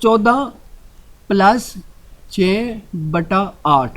14 + 6/8.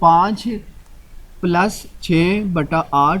5 + 6/8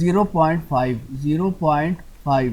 0.5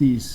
30،